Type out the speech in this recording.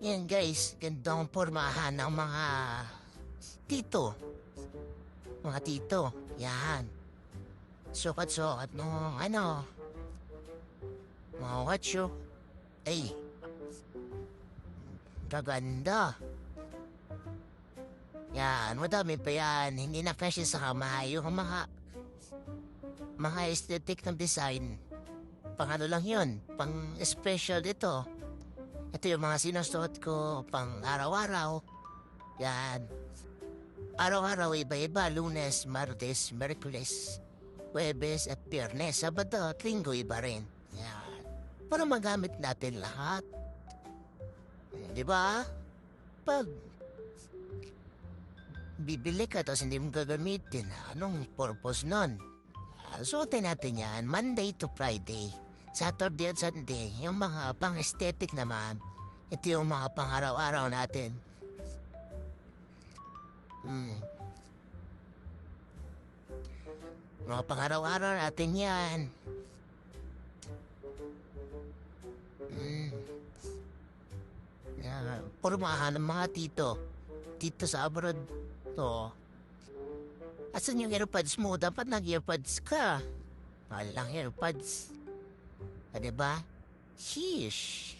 Yan guys, gandang pormahan ng mga tito. Mga tito, yan. Sukat-sukat no, mga wacho. Ay, kaganda. Yan, madami pa yan. Hindi na fashion sa kamay. Yung mga aesthetic ng design. Pang ano lang yun, pang special dito. Ito yung mga sinusuot ko pang araw-araw. Yan. Araw-araw iba-iba. Lunes, Martes, Merkules, Huwebes at Biyernes. Sabado at Linggo iba rin. Yan. Para magamit natin lahat. Di ba? Pag bibili ka tapos hindi mo gagamitin, anong purpose nun? Suotin natin yan Monday to Friday. Saturday at Sunday, yung mga pang-aesthetic naman. Ito yung mga pang-araw-araw natin. Mga pang-araw-araw natin yan. Pormahan ng mga tito. Tito sa abroad. To. Asan yung earpods mo? Dapat nag-earpods ka. Walang earpods. Diba? Sheesh.